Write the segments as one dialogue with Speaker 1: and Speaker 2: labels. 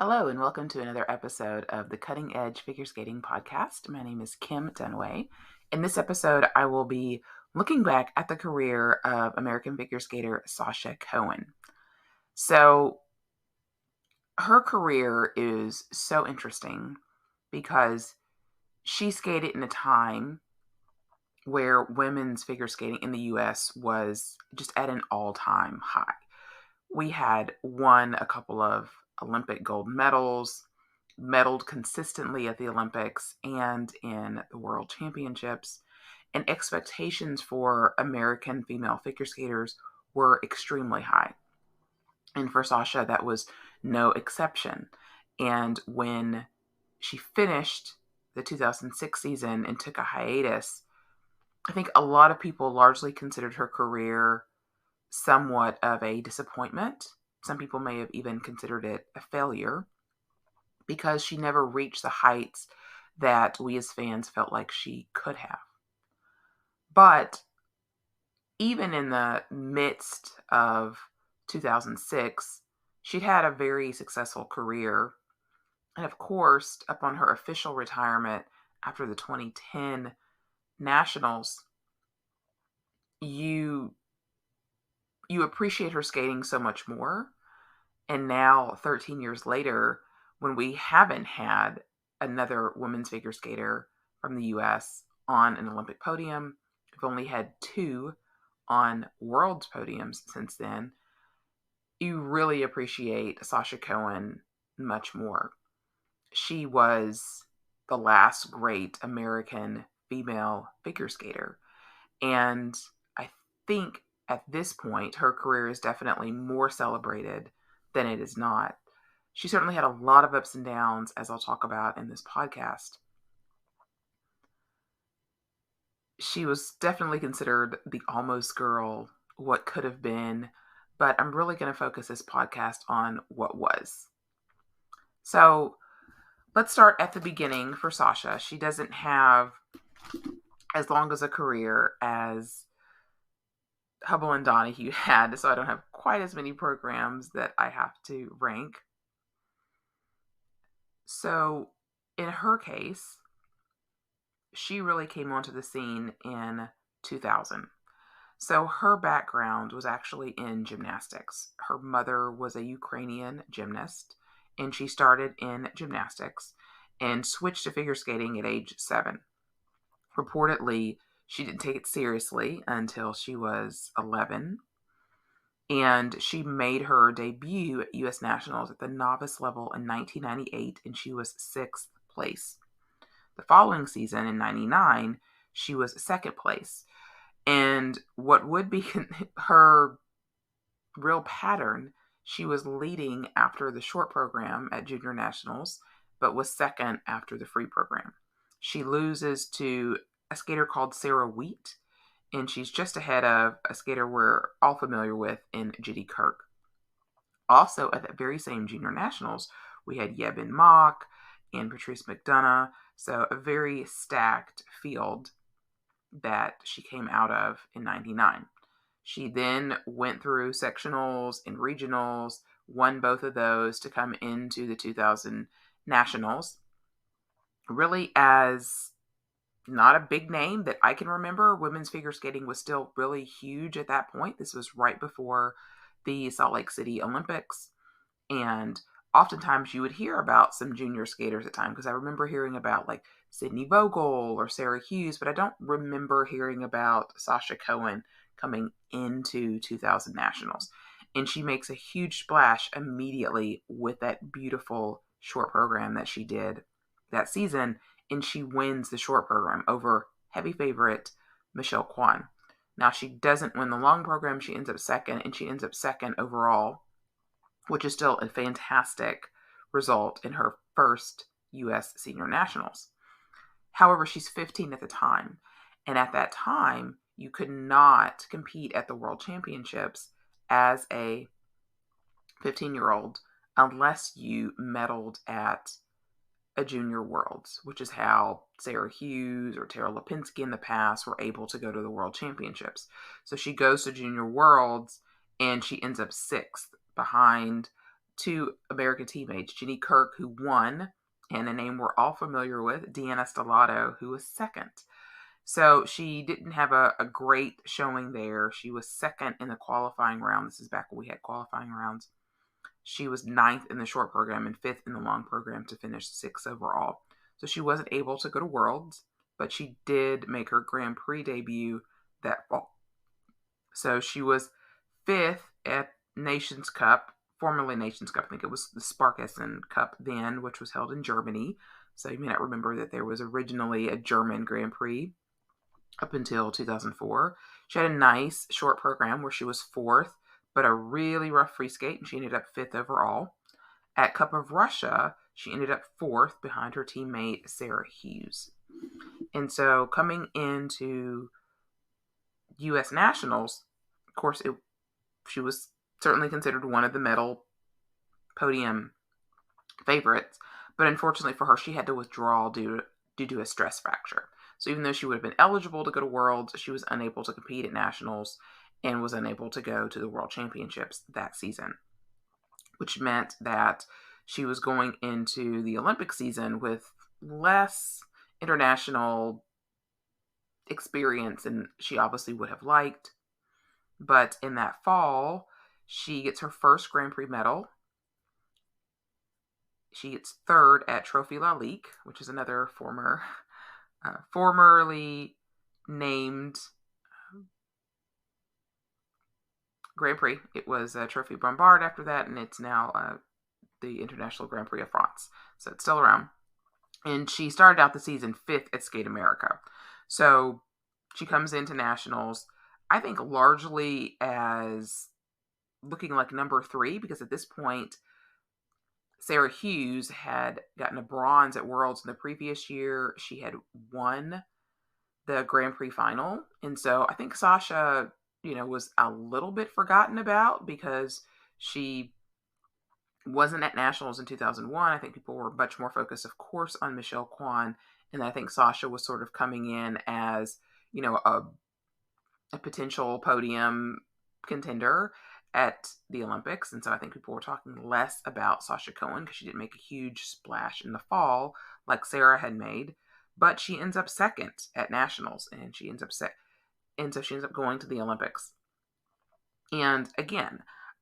Speaker 1: Hello, and welcome to another episode of the Cutting Edge Figure Skating Podcast. My name is Kim Dunaway. In this episode, I will be looking back at the career of American figure skater Sasha Cohen. So, her career is so interesting because she skated in a time where women's figure skating in the US was just at an all-time high. We had won a couple of Olympic gold medals, medaled consistently at the Olympics and in the World Championships, and expectations for American female figure skaters were extremely high. And for Sasha, that was no exception. And when she finished the 2006 season and took a hiatus, I think a lot of people largely considered her career somewhat of a disappointment. Some people may have even considered it a failure because she never reached the heights that we as fans felt like she could have. But even in the midst of 2006, she'd had a very successful career. And of course, upon her official retirement after the 2010 Nationals, you appreciate her skating so much more. And now, 13 years later, when we haven't had another women's figure skater from the US on an Olympic podium, we've only had two on world podiums since then, you really appreciate Sasha Cohen much more. She was the last great American female figure skater. And I think at this point, her career is definitely more celebrated than it is not. She certainly had a lot of ups and downs, as I'll talk about in this podcast. She was definitely considered the almost girl, what could have been, but I'm really going to focus this podcast on what was. So let's start at the beginning for Sasha. She doesn't have as long as a career as Hubble and Donahue had, so I don't have quite as many programs that I have to rank. So in her case, she really came onto the scene in 2000. So her background was actually in gymnastics. Her mother was a Ukrainian gymnast, and she started in gymnastics and switched to figure skating at age 7. Reportedly, she didn't take it seriously until she was 11, and she made her debut at U.S. Nationals at the novice level in 1998, and she was 6th place. The following season, in 99, she was 2nd place. And what would be her real pattern, she was leading after the short program at Junior Nationals, but was 2nd after the free program. She loses to a skater called Sarah Wheat, and she's just ahead of a skater we're all familiar with in Judy Kirk. Also, at that very same Junior Nationals, we had Yebin Mock and Patrice McDonough, so a very stacked field that she came out of in 99. She then went through sectionals and regionals, won both of those to come into the 2000 Nationals, really as not a big name that I can remember. Women's figure skating was still really huge at that point. This was right before the Salt Lake City Olympics. And oftentimes you would hear about some junior skaters at times, because I remember hearing about like Sydney Vogel or Sarah Hughes, but I don't remember hearing about Sasha Cohen coming into 2000 Nationals. And she makes a huge splash immediately with that beautiful short program that she did that season, and she wins the short program over heavy favorite Michelle Kwan. Now, she doesn't win the long program. She ends up 2nd, and she ends up 2nd overall, which is still a fantastic result in her first U.S. Senior Nationals. However, she's 15 at the time, and at that time, you could not compete at the World Championships as a 15-year-old unless you medaled at a Junior Worlds, which is how Sarah Hughes or Tara Lipinski in the past were able to go to the World Championships. So she goes to Junior Worlds, and she ends up 6th behind two American teammates, Jenny Kirk, who won, and a name we're all familiar with, Deanna Stellato, who was second. So she didn't have a great showing there. She was second in the qualifying round. This is back when we had qualifying rounds. She was ninth in the short program and fifth in the long program to finish sixth overall. So she wasn't able to go to Worlds, but she did make her Grand Prix debut that fall. So she was fifth at Nations Cup, formerly Nations Cup. I think it was the Sparkassen Cup then, which was held in Germany. So you may not remember that there was originally a German Grand Prix up until 2004. She had a nice short program where she was fourth, but a really rough free skate, and she ended up fifth overall. At Cup of Russia, she ended up fourth behind her teammate Sarah Hughes. And so coming into U.S. Nationals, of course, she was certainly considered one of the medal podium favorites, but unfortunately for her, she had to withdraw due to a stress fracture. So even though she would have been eligible to go to Worlds, she was unable to compete at Nationals and was unable to go to the World Championships that season, which meant that she was going into the Olympic season with less international experience than she obviously would have liked. But in that fall, she gets her first Grand Prix medal. She gets third at Trophy La Ligue, which is another formerly named Grand Prix. It was Trophy Bombard after that, and it's now the International Grand Prix of France. So it's still around. And she started out the season fifth at Skate America. So she comes into Nationals, I think largely as looking like number three, because at this point, Sarah Hughes had gotten a bronze at Worlds in the previous year. She had won the Grand Prix final. And so I think Sasha, was a little bit forgotten about because she wasn't at Nationals in 2001. I think people were much more focused, of course, on Michelle Kwan. And I think Sasha was sort of coming in as, a potential podium contender at the Olympics. And so I think people were talking less about Sasha Cohen because she didn't make a huge splash in the fall like Sarah had made. But she ends up second at Nationals, and she ends up and so she ends up going to the Olympics. And again,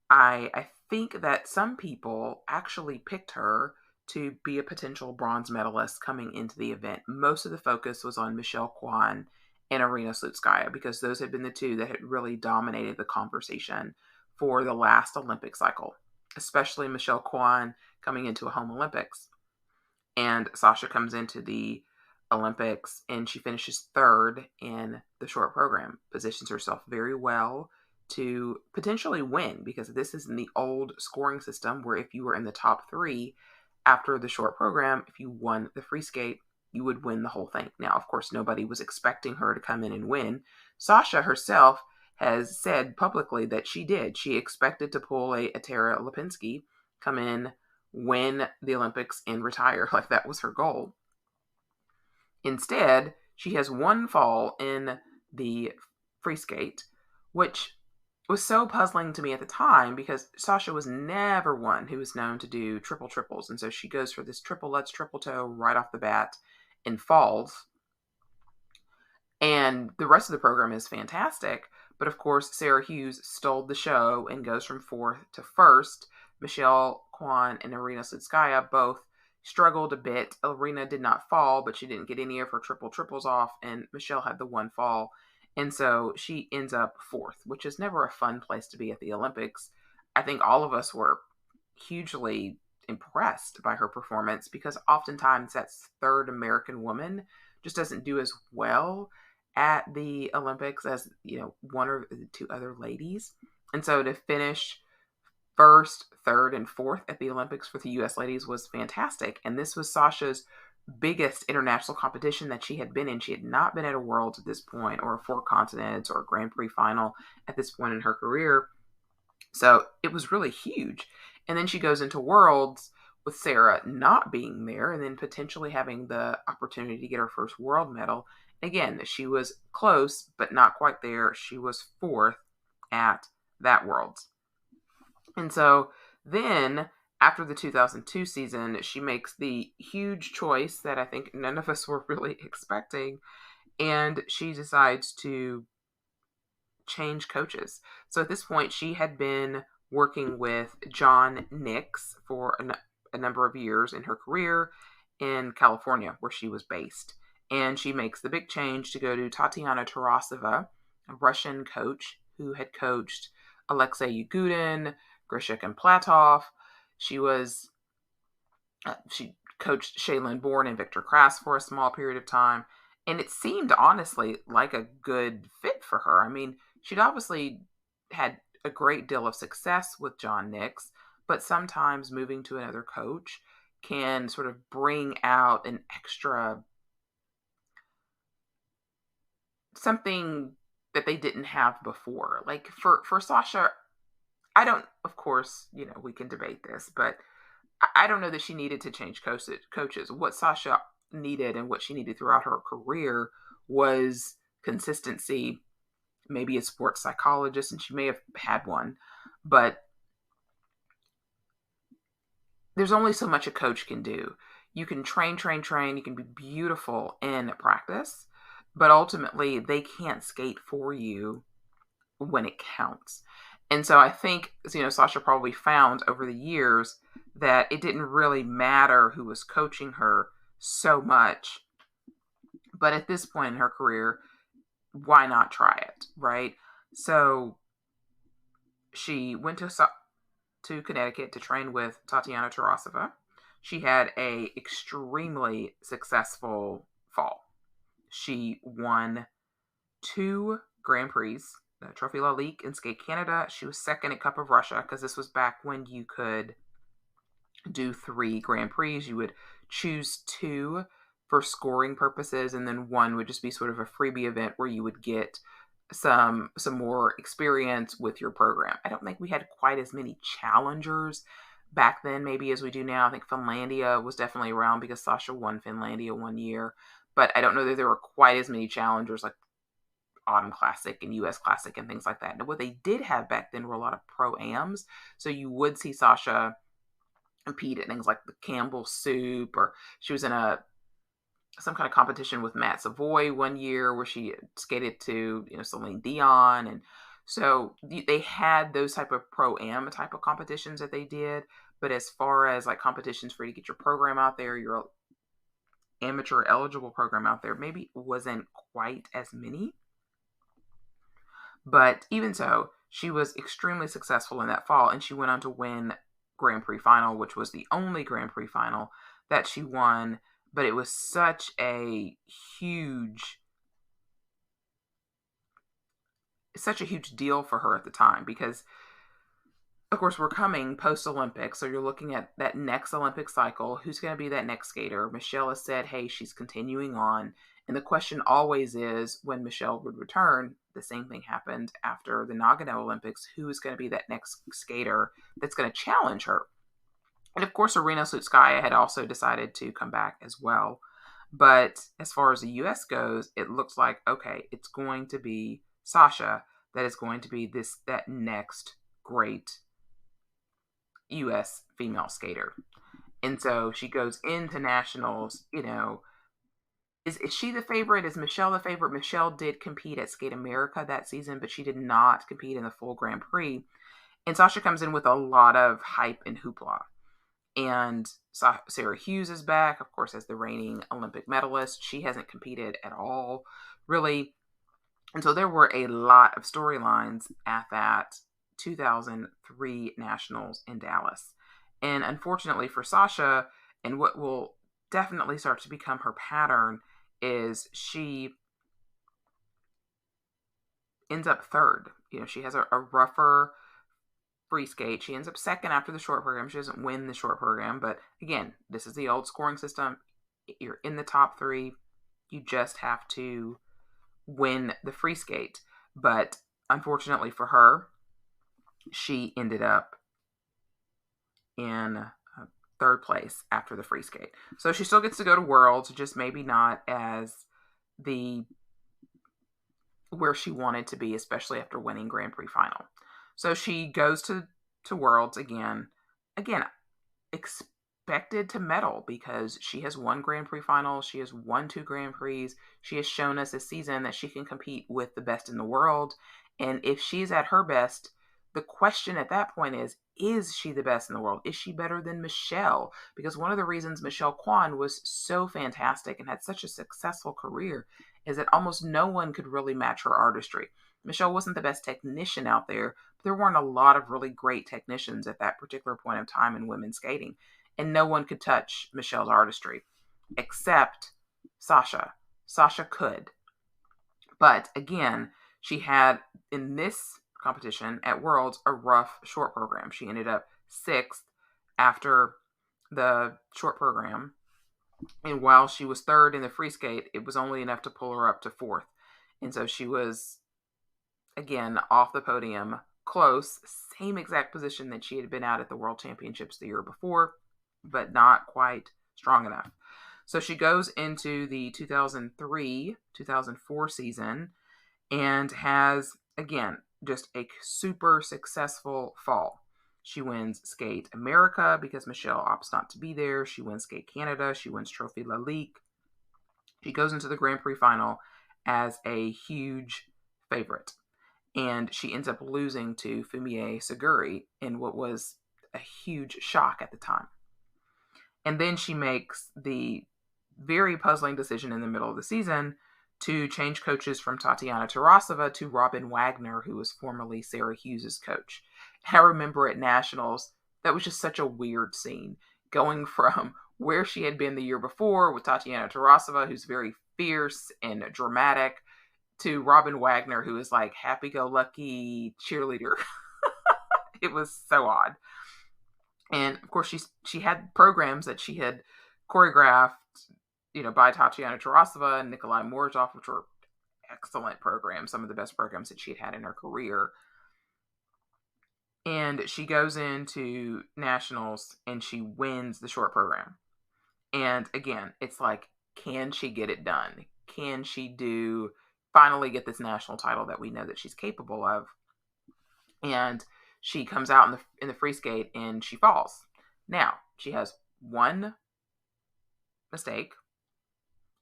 Speaker 1: I think that some people actually picked her to be a potential bronze medalist coming into the event. Most of the focus was on Michelle Kwan and Arina Slutskaya because those had been the two that had really dominated the conversation for the last Olympic cycle, especially Michelle Kwan coming into a home Olympics. And Sasha comes into the Olympics and she finishes third in the short program, positions herself very well to potentially win because this is in the old scoring system where if you were in the top three after the short program, if you won the free skate, you would win the whole thing. Now, of course, nobody was expecting her to come in and win. Sasha herself has said publicly that she did. She expected to pull a Tara Lipinski, come in, win the Olympics, and retire. Like that was her goal. Instead, she has one fall in the free skate, which was so puzzling to me at the time because Sasha was never one who was known to do triple triples. And so she goes for this triple lutz, triple toe right off the bat and falls. And the rest of the program is fantastic. But of course, Sarah Hughes stole the show and goes from fourth to first. Michelle Kwan and Arina Slutskaya both struggled a bit. Arina did not fall, but she didn't get any of her triple triples off. And Michelle had the one fall. And so she ends up fourth, which is never a fun place to be at the Olympics. I think all of us were hugely impressed by her performance because oftentimes that third American woman just doesn't do as well at the Olympics as, one or two other ladies. And so to finish first, third, and fourth at the Olympics for the U.S. ladies was fantastic. And this was Sasha's biggest international competition that she had been in. She had not been at a Worlds at this point, or a Four Continents, or a Grand Prix final at this point in her career. So it was really huge. And then she goes into Worlds with Sarah not being there and then potentially having the opportunity to get her first world medal. Again, she was close, but not quite there. She was fourth at that Worlds. And so then after the 2002 season, she makes the huge choice that I think none of us were really expecting, and she decides to change coaches. So at this point, she had been working with John Nix for a number of years in her career in California, where she was based. And she makes the big change to go to Tatiana Tarasova, a Russian coach who had coached Alexei Yagudin, Grishik, and Platov. She coached Shaylin Bourne and Victor Kras for a small period of time. And it seemed honestly like a good fit for her. I mean, she'd obviously had a great deal of success with John Nix, but sometimes moving to another coach can sort of bring out an extra something that they didn't have before. Like for Sasha, I don't, of course, we can debate this, but I don't know that she needed to change coaches. What Sasha needed and what she needed throughout her career was consistency, maybe a sports psychologist, and she may have had one, but there's only so much a coach can do. You can train, you can be beautiful in practice, but ultimately they can't skate for you when it counts. And so I think, Sasha probably found over the years that it didn't really matter who was coaching her so much. But at this point in her career, why not try it, right? So she went to Connecticut to train with Tatiana Tarasova. She had a extremely successful fall. She won 2 Grand Prix, the Trophy La Ligue in Skate Canada. She was second at Cup of Russia because this was back when you could do 3 Grand Prix. You would choose 2 for scoring purposes, and then 1 would just be sort of a freebie event where you would get some more experience with your program. I don't think we had quite as many challengers back then maybe as we do now. I think Finlandia was definitely around because Sasha won Finlandia one year, but I don't know that there were quite as many challengers like Autumn Classic and US Classic and things like that. Now, what they did have back then were a lot of pro-ams, so you would see Sasha compete at things like the Campbell Soup, or she was in some kind of competition with Matt Savoy one year where she skated to Celine Dion, and so they had those type of pro-am type of competitions that they did. But as far as like competitions for you to get your program out there, your amateur eligible program out there, maybe wasn't quite as many. But even so, she was extremely successful in that fall, and she went on to win Grand Prix final, which was the only Grand Prix final that she won. But it was such a huge deal for her at the time because, of course, we're coming post-Olympics, so you're looking at that next Olympic cycle. Who's going to be that next skater? Michelle has said, hey, she's continuing on. And the question always is, when Michelle would return, the same thing happened after the Nagano Olympics, who is going to be that next skater that's going to challenge her? And of course, Arina Slutskaya had also decided to come back as well. But as far as the U.S. goes, it looks like, okay, it's going to be Sasha that is going to be that next great U.S. female skater. And so she goes into nationals, is she the favorite? Is Michelle the favorite? Michelle did compete at Skate America that season, but she did not compete in the full Grand Prix. And Sasha comes in with a lot of hype and hoopla. And Sarah Hughes is back, of course, as the reigning Olympic medalist. She hasn't competed at all, really. And so there were a lot of storylines at that 2003 Nationals in Dallas. And unfortunately for Sasha, and what will definitely start to become her pattern, is she ends up third. She has a rougher free skate. She ends up second after the short program. She doesn't win the short program, but again, this is the old scoring system. You're in the top 3. You just have to win the free skate. But unfortunately for her, she ended up in 3rd place after the free skate. So she still gets to go to Worlds, just maybe not as where she wanted to be, especially after winning Grand Prix final. So she goes to Worlds again. Again, expected to medal because she has won Grand Prix finals. She has won 2 Grand Prix. She has shown us this season that she can compete with the best in the world. And if she's at her best, the question at that point is she the best in the world? Is she better than Michelle? Because one of the reasons Michelle Kwan was so fantastic and had such a successful career is that almost no one could really match her artistry. Michelle wasn't the best technician out there, but there weren't a lot of really great technicians at that particular point of time in women's skating. And no one could touch Michelle's artistry except Sasha. Sasha could. But again, she had in this competition at Worlds a rough short program. She ended up 6th after the short program. And while she was 3rd in the free skate, it was only enough to pull her up to 4th. And so she was, again, off the podium, close, same exact position that she had been at the World Championships the year before, but not quite strong enough. So she goes into the 2003-2004 season and has, again, just a super successful fall. She wins Skate America because Michelle opts not to be there. She wins Skate Canada. She wins Trophy La Ligue. She goes into the Grand Prix final as a huge favorite. And she ends up losing to Fumie Seguri in what was a huge shock at the time. And then she makes the very puzzling decision in the middle of the season to change coaches from Tatiana Tarasova to Robin Wagner, who was formerly Sarah Hughes' coach. And I remember at Nationals, that was just such a weird scene, going from where she had been the year before with Tatiana Tarasova, who's very fierce and dramatic, to Robin Wagner, who is like happy-go-lucky cheerleader. It was so odd. And of course, she had programs that she had choreographed, by Tatiana Tarasova and Nikolai Morozov, which were excellent programs, some of the best programs that she had in her career. And she goes into Nationals and she wins the short program. And again, it's like, can she get it done? Can she finally get this national title that we know that she's capable of? And she comes out in the free skate and she falls. Now, she has one mistake.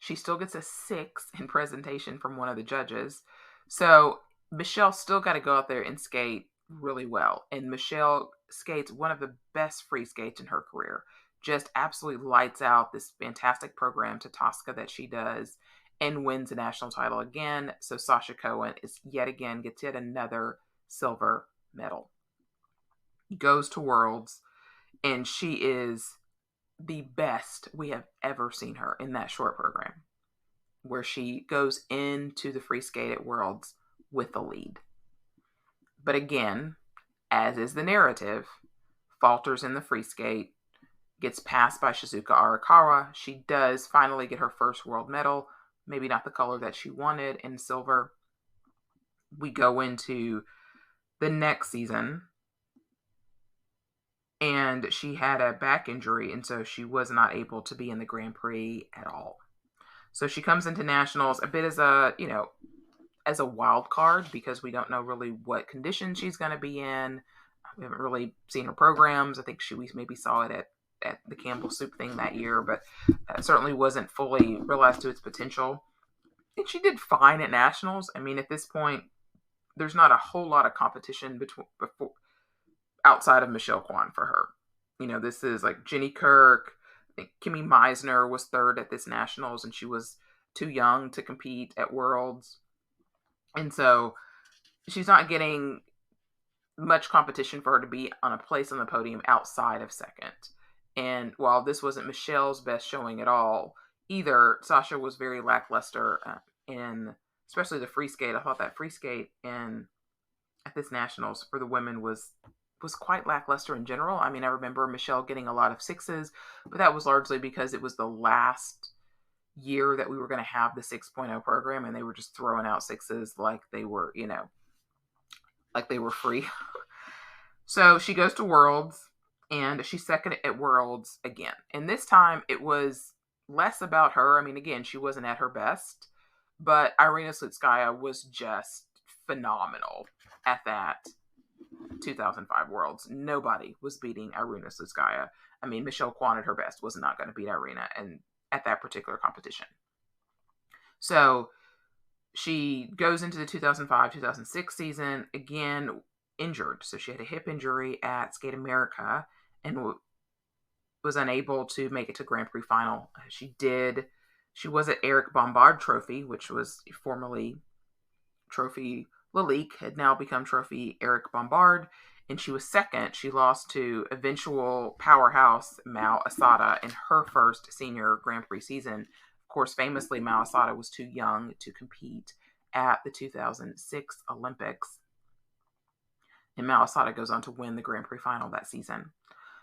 Speaker 1: She still gets a 6 in presentation from one of the judges. So Michelle still got to go out there and skate really well. And Michelle skates one of the best free skates in her career. Just absolutely lights out this fantastic program to Tosca that she does and wins a national title again. So Sasha Cohen gets yet another silver medal. Goes to Worlds, and she is the best we have ever seen her in that short program, where she goes into the free skate at Worlds with the lead. But again, as is the narrative, falters in the free skate, gets passed by Shizuka Arakawa. She does finally get her first world medal, maybe not the color that she wanted, in silver. We go into the next season, and she had a back injury, and so she was not able to be in the Grand Prix at all. So she comes into Nationals a bit as a wild card, because we don't know really what condition she's going to be in. We haven't really seen her programs. I think we maybe saw it at the Campbell Soup thing that year, but certainly wasn't fully realized to its potential. And she did fine at Nationals. I mean, at this point, there's not a whole lot of competition outside of Michelle Kwan for her. This is like Jenny Kirk. I think Kimmy Meisner was 3rd at this Nationals, and she was too young to compete at Worlds. And so she's not getting much competition for her to be on a place on the podium outside of 2nd. And while this wasn't Michelle's best showing at all either, Sasha was very lackluster in especially the free skate. I thought that free skate at this Nationals for the women was quite lackluster in general. I mean, I remember Michelle getting a lot of 6s, but that was largely because it was the last year that we were going to have the 6.0 program, and they were just throwing out 6s like they were, like they were free. So she goes to Worlds, and she's 2nd at Worlds again. And this time it was less about her. I mean, again, she wasn't at her best, but Irina Slutskaya was just phenomenal at that 2005 Worlds, nobody was beating Irina Slutskaya. I mean, Michelle Kwan at her best was not going to beat Irina and at that particular competition. So she goes into the 2005-2006 season, again, injured. So she had a hip injury at Skate America and was unable to make it to Grand Prix final. She was at Eric Bombard Trophy, which was formerly Trophy Lalique, had now become Trophy Eric Bombard, and she was second. She lost to eventual powerhouse Mao Asada in her first senior Grand Prix season. Of course, famously, Mao Asada was too young to compete at the 2006 Olympics, and Mao Asada goes on to win the Grand Prix final that season.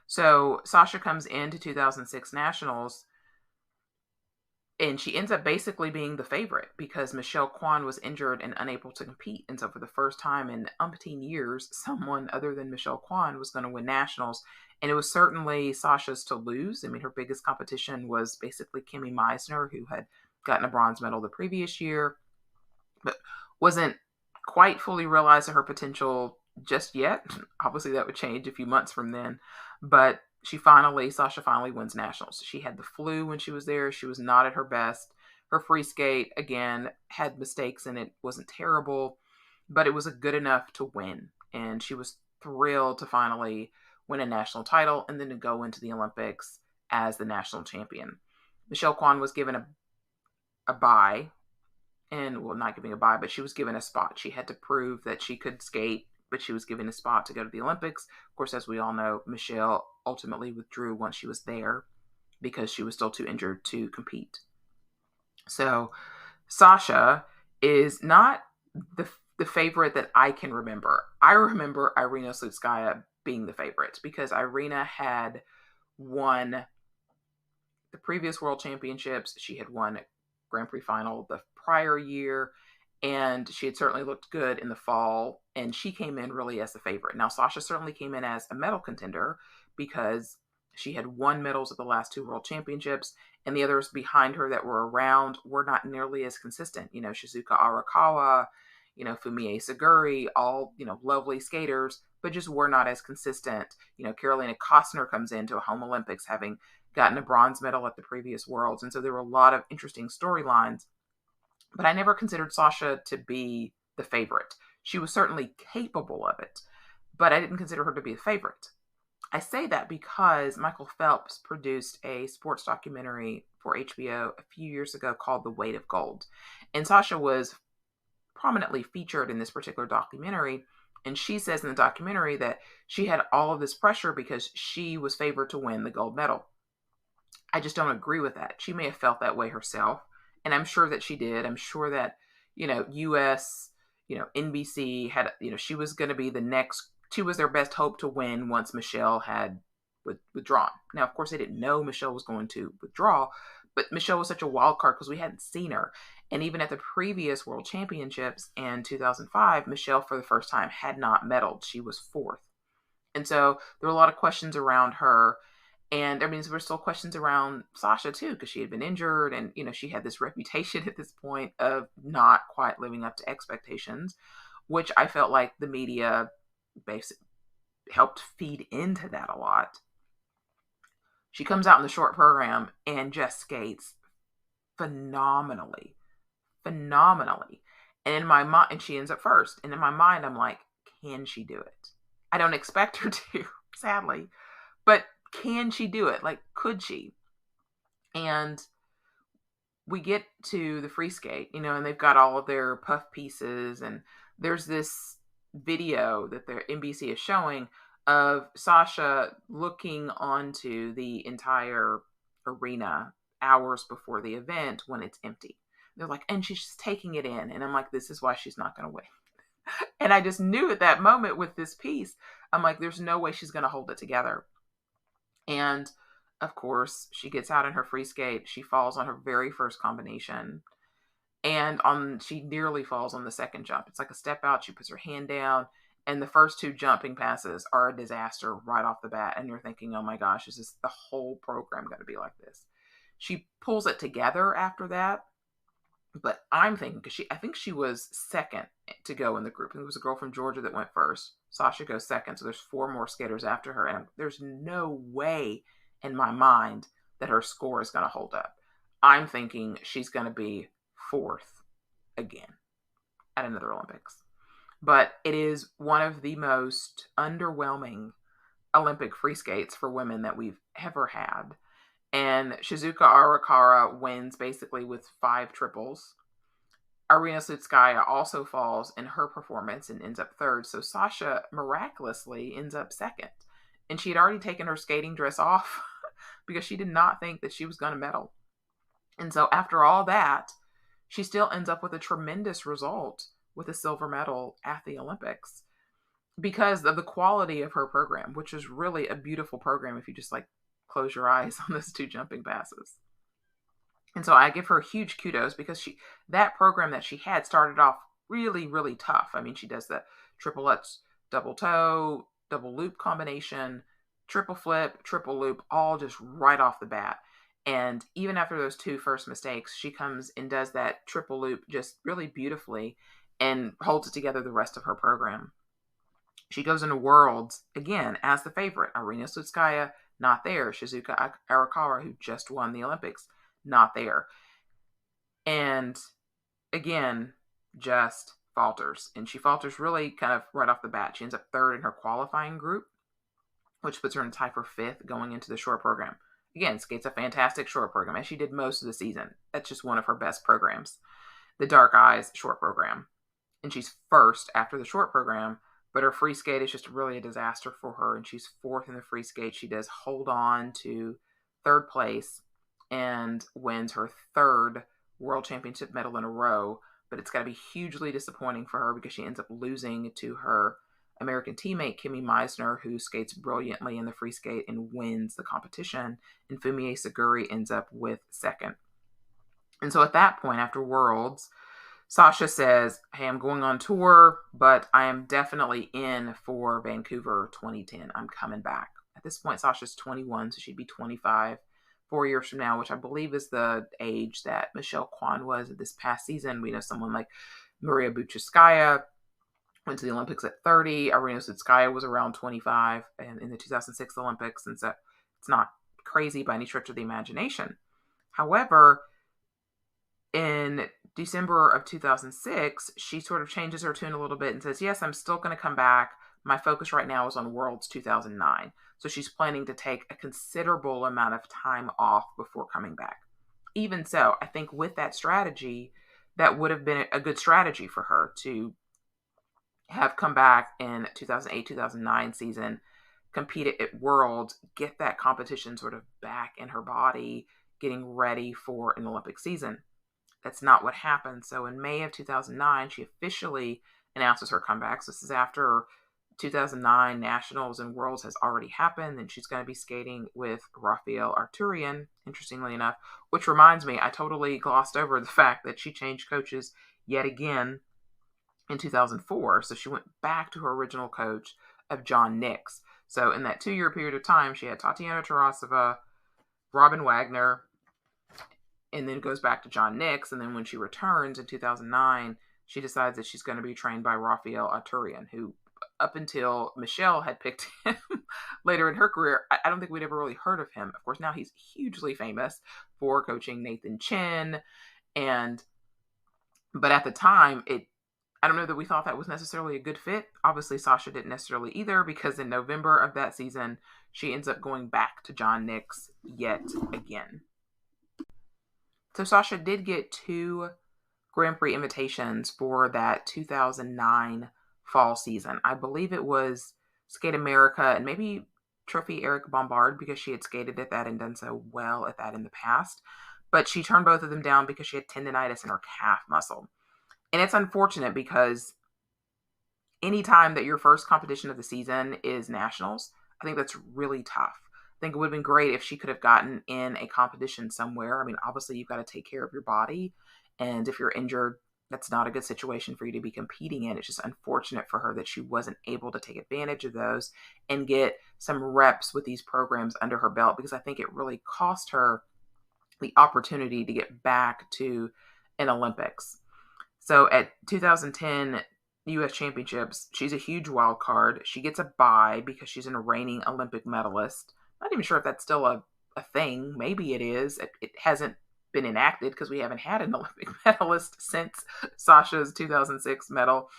Speaker 1: So Sasha comes into 2006 Nationals, and she ends up basically being the favorite because Michelle Kwan was injured and unable to compete. And so for the first time in umpteen years, someone other than Michelle Kwan was going to win Nationals. And it was certainly Sasha's to lose. I mean, her biggest competition was basically Kimmy Meisner, who had gotten a bronze medal the previous year, but wasn't quite fully realized her potential just yet. Obviously, that would change a few months from then. But Sasha finally wins Nationals. She had the flu when she was there. She was not at her best. Her free skate, again, had mistakes in it. Wasn't terrible, but it was good enough to win. And she was thrilled to finally win a national title and then to go into the Olympics as the national champion. Michelle Kwan was given a bye, and well, not giving a bye, but she was given a spot. She had to prove that she could skate, but she was given a spot to go to the Olympics. Of course, as we all know, Michelle ultimately withdrew once she was there because she was still too injured to compete. So Sasha is not the favorite that I can remember. I remember Irina Slutskaya being the favorite because Irina had won the previous World Championships. She had won Grand Prix final the prior year, and she had certainly looked good in the fall, and she came in really as the favorite. Now, Sasha certainly came in as a medal contender because she had won medals at the last two World Championships, and the others behind her that were around were not nearly as consistent. You know, Shizuka Arakawa, Fumie Saguri, all, lovely skaters, but just were not as consistent. Carolina Kostner comes into a home Olympics having gotten a bronze medal at the previous Worlds. And so there were a lot of interesting storylines, but I never considered Sasha to be the favorite. She was certainly capable of it, but I didn't consider her to be a favorite. I say that because Michael Phelps produced a sports documentary for HBO a few years ago called The Weight of Gold. And Sasha was prominently featured in this particular documentary. And she says in the documentary that she had all of this pressure because she was favored to win the gold medal. I just don't agree with that. She may have felt that way herself, and I'm sure that she did. I'm sure that, US, NBC had, she was going to be she was their best hope to win once Michelle had withdrawn. Now, of course, they didn't know Michelle was going to withdraw, but Michelle was such a wild card because we hadn't seen her. And even at the previous World Championships in 2005, Michelle, for the first time, had not medaled. She was fourth. And so there were a lot of questions around her. And there were still questions around Sasha too, because she had been injured and, she had this reputation at this point of not quite living up to expectations, which I felt like the media basically helped feed into that a lot. She comes out in the short program and just skates phenomenally. And in my mind, and she ends up first. And in my mind, I'm like, can she do it? I don't expect her to, sadly, but can she do it? Like, could she? And we get to the free skate, and they've got all of their puff pieces, and there's this video that their NBC is showing of Sasha looking onto the entire arena hours before the event when it's empty. They're like, and she's just taking it in. And I'm like, this is why she's not going to win. And I just knew at that moment with this piece, I'm like, there's no way she's going to hold it together. And of course, she gets out in her free skate. She falls on her very first combination. And she nearly falls on the second jump. It's like a step out. She puts her hand down. And the first two jumping passes are a disaster right off the bat. And you're thinking, oh my gosh, is this the whole program going to be like this? She pulls it together after that. But I'm thinking, because I think she was second to go in the group. I think it was a girl from Georgia that went first. Sasha goes second, so there's 4 more skaters after her, and there's no way in my mind that her score is going to hold up. I'm thinking she's going to be fourth again at another Olympics. But it is one of the most underwhelming Olympic free skates for women that we've ever had. And Shizuka Arakawa wins basically with 5 triples. Arina Slutskaya also falls in her performance and ends up third. So Sasha miraculously ends up second. And she had already taken her skating dress off because she did not think that she was going to medal. And so after all that, she still ends up with a tremendous result with a silver medal at the Olympics because of the quality of her program, which is really a beautiful program if you just like close your eyes on those 2 jumping passes. And so I give her huge kudos because that program that she had started off really, really tough. I mean, she does the triple Lutz, double toe, double loop combination, triple flip, triple loop, all just right off the bat. And even after those 2 first mistakes, she comes and does that triple loop just really beautifully and holds it together the rest of her program. She goes into Worlds, again, as the favorite. Arina Slutskaya, not there. Shizuka Arakawa, who just won the Olympics, not there. And again, just falters. And she falters really kind of right off the bat. She ends up third in her qualifying group, which puts her in a tie for 5th going into the short program. Again, skates a fantastic short program, as she did most of the season. That's just one of her best programs. The Dark Eyes short program. And she's first after the short program, but her free skate is just really a disaster for her, and she's 4th in the free skate. She does hold on to 3rd place and wins her 3rd World Championship medal in a row, but it's got to be hugely disappointing for her because she ends up losing to her American teammate, Kimi Meisner, who skates brilliantly in the free skate and wins the competition, and Fumie Saguri ends up with 2nd. And so at that point, after Worlds, Sasha says, hey, I'm going on tour, but I am definitely in for Vancouver 2010. I'm coming back. At this point, Sasha's 21, so she'd be 25 4 years from now, which I believe is the age that Michelle Kwan was this past season. We know someone like Maria Bucheskaya went to the Olympics at 30. Arina Slutskaya was around 25 in the 2006 Olympics, and so it's not crazy by any stretch of the imagination. However, in December of 2006, she sort of changes her tune a little bit and says, yes, I'm still going to come back. My focus right now is on Worlds 2009. So she's planning to take a considerable amount of time off before coming back. Even so, I think with that strategy, that would have been a good strategy for her to have come back in 2008-2009 season, compete at Worlds, get that competition sort of back in her body, getting ready for an Olympic season. That's not what happened. So in May of 2009, she officially announces her comeback. So this is after 2009 Nationals and Worlds has already happened, and she's going to be skating with Rafael Arturian, interestingly enough, which reminds me, I totally glossed over the fact that she changed coaches yet again in 2004. So she went back to her original coach of John Nix. So in that 2-year period of time, she had Tatiana Tarasova, Robin Wagner, and then goes back to John Nix. And then when she returns in 2009, she decides that she's going to be trained by Rafael Arturian, who up until Michelle had picked him later in her career, I don't think we'd ever really heard of him. Of course, now he's hugely famous for coaching Nathan Chen. But at the time, I don't know that we thought that was necessarily a good fit. Obviously, Sasha didn't necessarily either, because in November of that season, she ends up going back to John Nix yet again. So Sasha did get 2 Grand Prix invitations for that 2009 fall season. I believe it was Skate America and maybe Trophy Eric Bombard, because she had skated at that and done so well at that in the past. But she turned both of them down because she had tendonitis in her calf muscle. And it's unfortunate because anytime that your first competition of the season is nationals, I think that's really tough. I think it would have been great if she could have gotten in a competition somewhere. I mean, obviously you've got to take care of your body. And if you're injured, that's not a good situation for you to be competing in. It's just unfortunate for her that she wasn't able to take advantage of those and get some reps with these programs under her belt, because I think it really cost her the opportunity to get back to in Olympics. So at 2010 U.S. Championships, she's a huge wild card. She gets a bye because she's an reigning Olympic medalist. Not even sure if that's still a thing. Maybe it is. It hasn't been enacted because we haven't had an Olympic medalist since Sasha's 2006 medal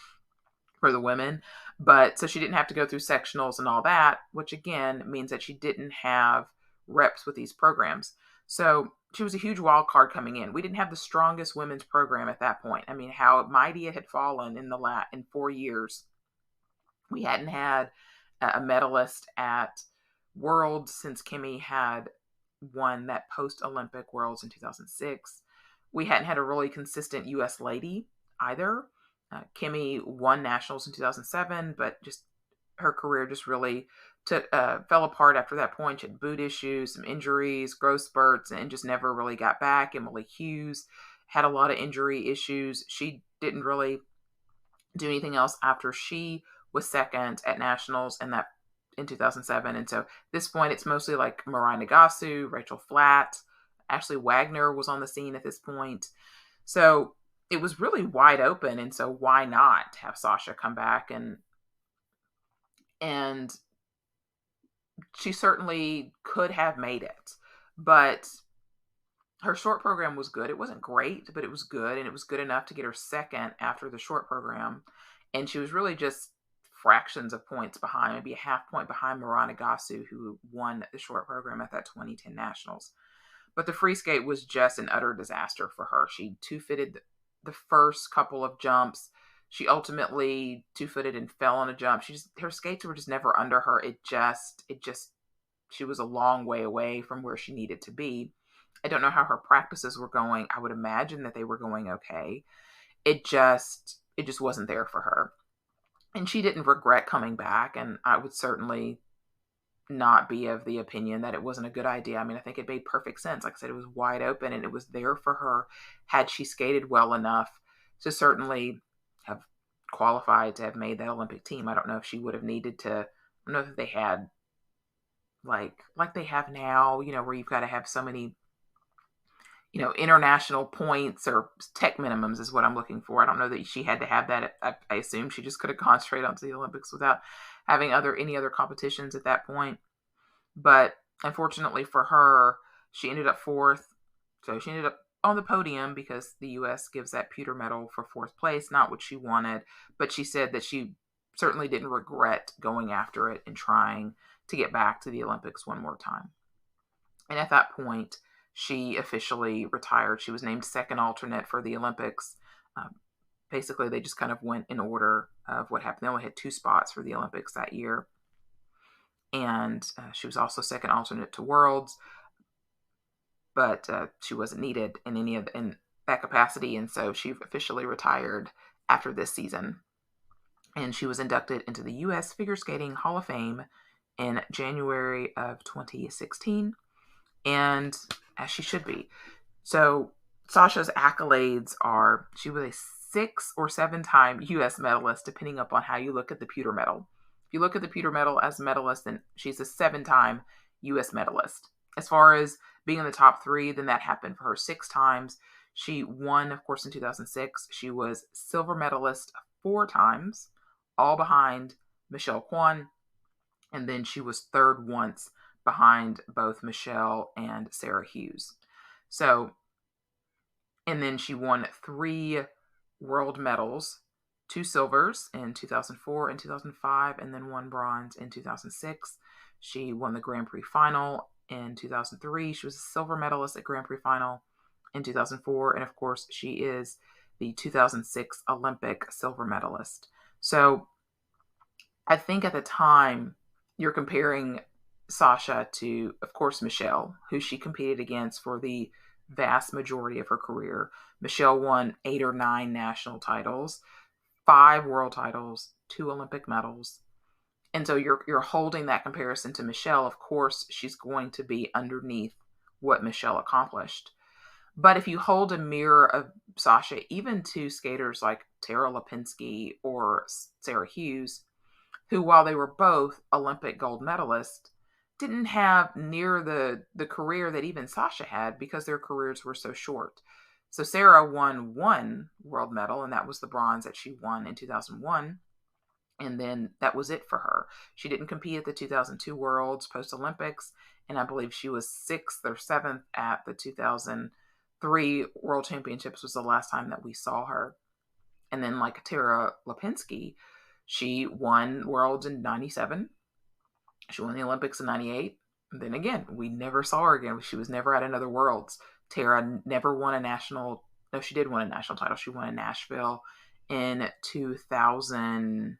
Speaker 1: for the women. But so she didn't have to go through sectionals and all that, which again means that she didn't have reps with these programs. So she was a huge wild card coming in. We didn't have the strongest women's program at that point. I mean, how mighty it had fallen in 4 years. We hadn't had a medalist at Worlds since Kimmy had won that post-Olympic Worlds in 2006. We hadn't had a really consistent U.S. lady either. Kimmy won nationals in 2007, but just her career just really fell apart after that point. She had boot issues, some injuries, growth spurts, and just never really got back. Emily Hughes had a lot of injury issues. She didn't really do anything else after she was second at nationals in 2007. And so at this point, it's mostly like Mirai Nagasu, Rachel Flatt, Ashley Wagner was on the scene at this point. So it was really wide open. And so why not have Sasha come back? And she certainly could have made it, but her short program was good. It wasn't great, but it was good. And it was good enough to get her second after the short program. And she was really just fractions of points behind, maybe a half point behind Mirai Nagasu, who won the short program at that 2010 Nationals. But the free skate was just an utter disaster for her. She two-footed the first couple of jumps. She ultimately two-footed and fell on a jump. Her skates were just never under her. She was a long way away from where she needed to be. I don't know how her practices were going. I would imagine that they were going okay. It just wasn't there for her. And she didn't regret coming back. And I would certainly not be of the opinion that it wasn't a good idea. I mean, I think it made perfect sense. Like I said, it was wide open and it was there for her had she skated well enough to certainly have qualified to have made that Olympic team. I don't know if she would have needed to. I don't know if they had like they have now, where you've got to have so many, international points or tech minimums is what I'm looking for. I don't know that she had to have that. I assume she just could have gone straight onto the Olympics without having any other competitions at that point. But unfortunately for her, she ended up fourth. So she ended up on the podium because the U.S. gives that pewter medal for fourth place, not what she wanted. But she said that she certainly didn't regret going after it and trying to get back to the Olympics one more time. And at that point, she officially retired. She was named second alternate for the Olympics. Basically, they just kind of went in order of what happened. They only had 2 spots for the Olympics that year. And she was also second alternate to Worlds, but she wasn't needed in that capacity. And so she officially retired after this season. And she was inducted into the U.S. Figure Skating Hall of Fame in January of 2016. And as she should be. So Sasha's accolades are, she was a 6 or 7-time U.S. medalist, depending upon how you look at the pewter medal. If you look at the pewter medal as a medalist, then she's a 7-time U.S. medalist. As far as being in the top 3, then that happened for her 6 times. She won, of course, in 2006. She was silver medalist 4 times, all behind Michelle Kwan. And then she was third once behind both Michelle and Sarah Hughes. So, and then she won 3 world medals, 2 silvers in 2004 and 2005, and then 1 bronze in 2006. She won the Grand Prix final in 2003. She was a silver medalist at Grand Prix final in 2004. And of course, she is the 2006 Olympic silver medalist. So I think at the time you're comparing Sasha to, of course, Michelle, who she competed against for the vast majority of her career. Michelle won 8 or 9 national titles, 5 world titles, 2 Olympic medals. And so you're holding that comparison to Michelle. Of course, she's going to be underneath what Michelle accomplished. But if you hold a mirror of Sasha, even to skaters like Tara Lipinski or Sarah Hughes, who, while they were both Olympic gold medalists, didn't have near the career that even Sasha had because their careers were so short. So Sarah won one world medal, and that was the bronze that she won in 2001. And then that was it for her. She didn't compete at the 2002 Worlds post Olympics, and I believe she was sixth or seventh at the 2003 World Championships was the last time that we saw her. And then like Tara Lipinski, she won Worlds in 97. She won the Olympics in 98. And then again, we never saw her again. She was never at another Worlds. Tara never won a national. No, she did win a national title. She won in Nashville in 2000.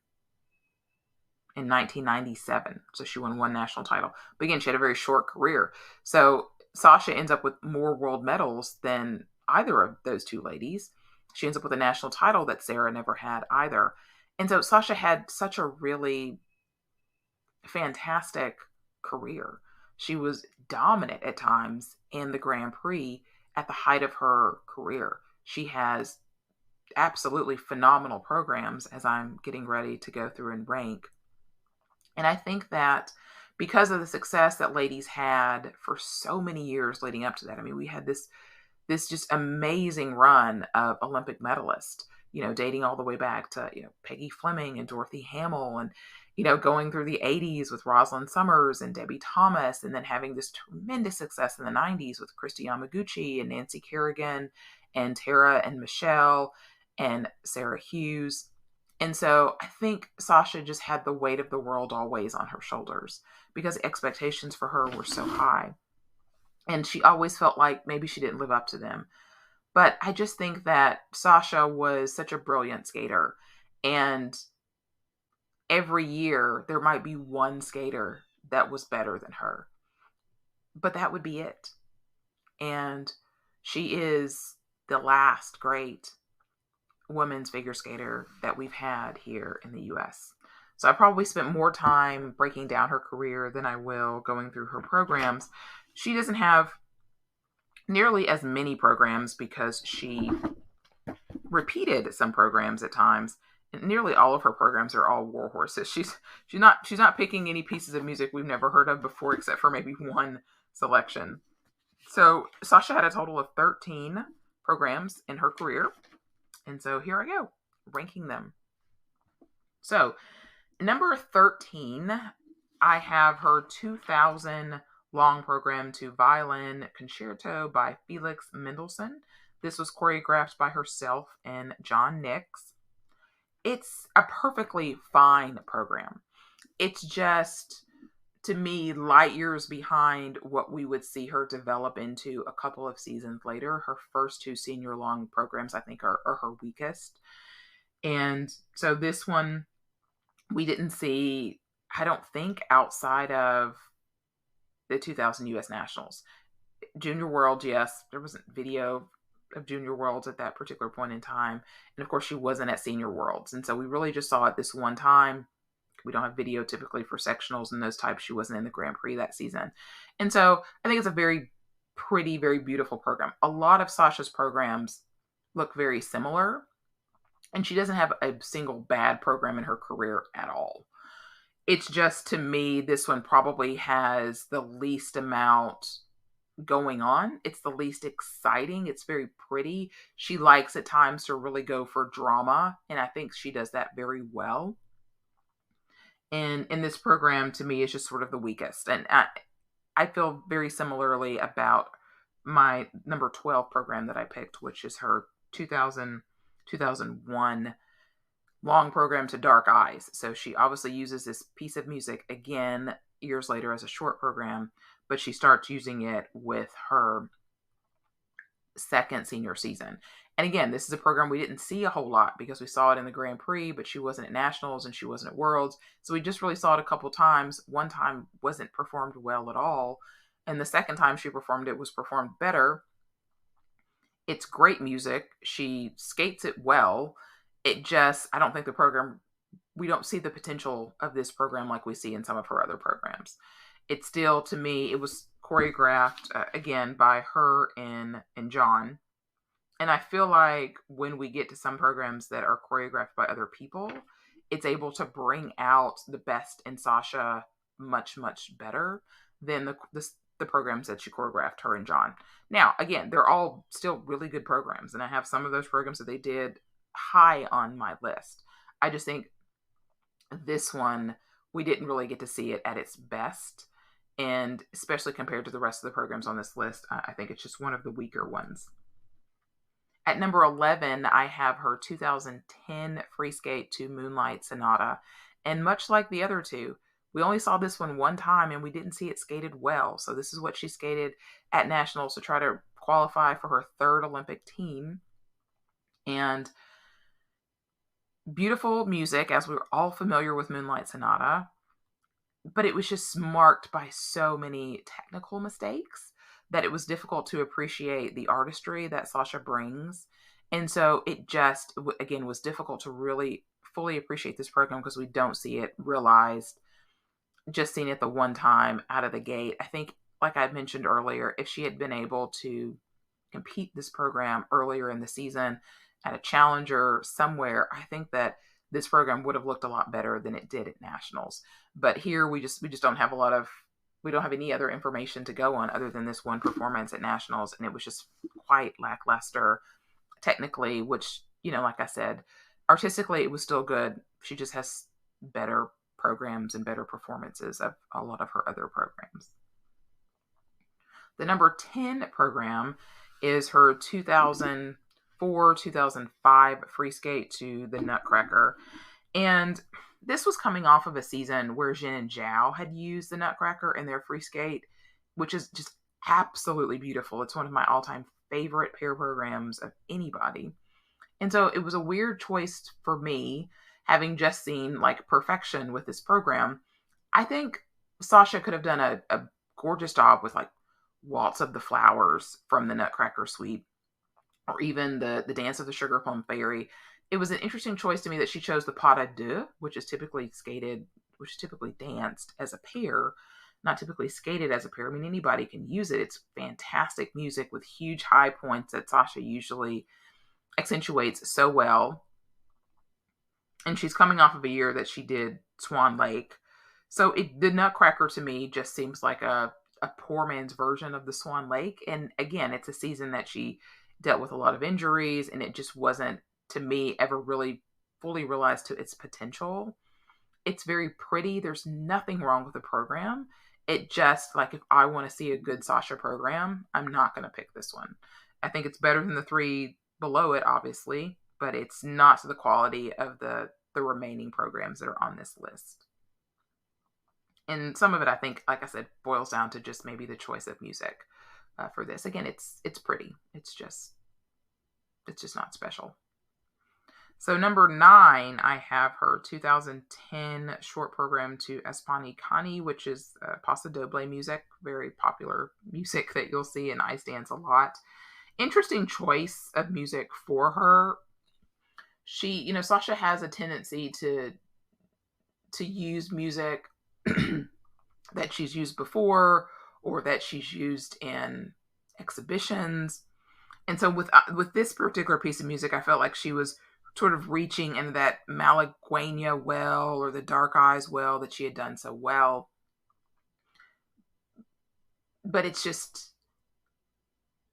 Speaker 1: In 1997. So she won one national title. But again, she had a very short career. So Sasha ends up with more world medals than either of those two ladies. She ends up with a national title that Sarah never had either. And so Sasha had such a really fantastic career. She was dominant at times in the Grand Prix at the height of her career. She has absolutely phenomenal programs as I'm getting ready to go through and rank. And I think that because of the success that ladies had for so many years leading up to that, I mean, we had this just amazing run of Olympic medalists, dating all the way back to, Peggy Fleming and Dorothy Hamill and, going through the 80s with Rosalind Summers and Debbie Thomas, and then having this tremendous success in the 90s with Christy Yamaguchi and Nancy Kerrigan and Tara and Michelle and Sarah Hughes. And so I think Sasha just had the weight of the world always on her shoulders because expectations for her were so high. And she always felt like maybe she didn't live up to them. But I just think that Sasha was such a brilliant skater. And every year there might be one skater that was better than her. But that would be it. And she is the last great women's figure skater that we've had here in the US. So I probably spent more time breaking down her career than I will going through her programs. She doesn't have nearly as many programs because she repeated some programs at times. And nearly all of her programs are all war horses. She's not picking any pieces of music we've never heard of before except for maybe one selection. So Sasha had a total of 13 programs in her career. And so here I go, ranking them. So number 13, I have her 2000 long program to violin concerto by Felix Mendelssohn. This was choreographed by herself and John Nix. It's a perfectly fine program. It's just, to me, light years behind what we would see her develop into a couple of seasons later. Her first two senior long programs, I think, are her weakest. And so this one, we didn't see, I don't think, outside of the 2000 U.S. Nationals. Junior World, yes, there wasn't video of Junior Worlds at that particular point in time. And of course, she wasn't at Senior Worlds. And so we really just saw it this one time. We don't have video typically for sectionals and those types. She wasn't in the Grand Prix that season. And so I think it's a very pretty, very beautiful program. A lot of Sasha's programs look very similar. And she doesn't have a single bad program in her career at all. It's just, to me, this one probably has the least amount going on. It's the least exciting. It's very pretty. She likes at times to really go for drama. And I think she does that very well. And in this program, to me, is just sort of the weakest. And I feel very similarly about my number 12 program that I picked, which is her 2001 long program to Dark Eyes. So she obviously uses this piece of music again years later as a short program, but she starts using it with her second senior season. And again, this is a program we didn't see a whole lot because we saw it in the Grand Prix, but she wasn't at Nationals and she wasn't at Worlds. So we just really saw it a couple times. One time wasn't performed well at all. And the second time she performed it was performed better. It's great music. She skates it well. It just, I don't think we don't see the potential of this program like we see in some of her other programs. It's still, to me, it was choreographed, again, by her and John. And I feel like when we get to some programs that are choreographed by other people, it's able to bring out the best in Sasha much, much better than the programs that she choreographed, her and John. Now, again, they're all still really good programs, and I have some of those programs that they did high on my list. I just think this one, we didn't really get to see it at its best. And especially compared to the rest of the programs on this list, I think it's just one of the weaker ones. At number 11, I have her 2010 free skate to Moonlight Sonata. And much like the other two, we only saw this one time and we didn't see it skated well. So this is what she skated at Nationals to try to qualify for her third Olympic team. And beautiful music, as we were all familiar with Moonlight Sonata, but it was just marked by so many technical mistakes that it was difficult to appreciate the artistry that Sasha brings. And so it just, again, was difficult to really fully appreciate this program because we don't see it realized, just seeing it the one time out of the gate. I think, like I mentioned earlier, if she had been able to compete this program earlier in the season at a challenger somewhere, I think that this program would have looked a lot better than it did at Nationals. But here we just don't have we don't have any other information to go on other than this one performance at Nationals, and it was just quite lackluster technically, which, like I said, artistically it was still good. She just has better programs and better performances of a lot of her other programs. The number 10 program is her 2004-2005 free skate to the Nutcracker. And this was coming off of a season where Jin and Zhao had used the Nutcracker in their free skate, which is just absolutely beautiful. It's one of my all-time favorite pair programs of anybody. And so it was a weird choice for me, having just seen like perfection with this program. I think Sasha could have done a gorgeous job with like Waltz of the Flowers from the Nutcracker Suite, or even the Dance of the Sugar Plum Fairy. It was an interesting choice to me that she chose the pas de deux, which is typically danced as a pair, not typically skated as a pair. I mean, anybody can use it. It's fantastic music with huge high points that Sasha usually accentuates so well. And she's coming off of a year that she did Swan Lake. So the Nutcracker to me just seems like a poor man's version of the Swan Lake. And again, it's a season that she dealt with a lot of injuries, and it just wasn't, to me, ever really fully realized to its potential. It's very pretty. There's nothing wrong with the program. It just, like, if I want to see a good Sasha program, I'm not going to pick this one. I think it's better than the three below it, obviously, but it's not to the quality of the remaining programs that are on this list. And some of it, I think, like I said, boils down to just maybe the choice of music for this. Again, it's pretty. It's just not special. So number 9, I have her 2010 short program to Espani Kani, which is Paso Doble music, very popular music that you'll see in ice dance a lot. Interesting choice of music for her. She, Sasha has a tendency to use music that she's used before or that she's used in exhibitions. And so with this particular piece of music, I felt like she was sort of reaching into that Malagueña well, or the Dark Eyes well that she had done so well. But it's just,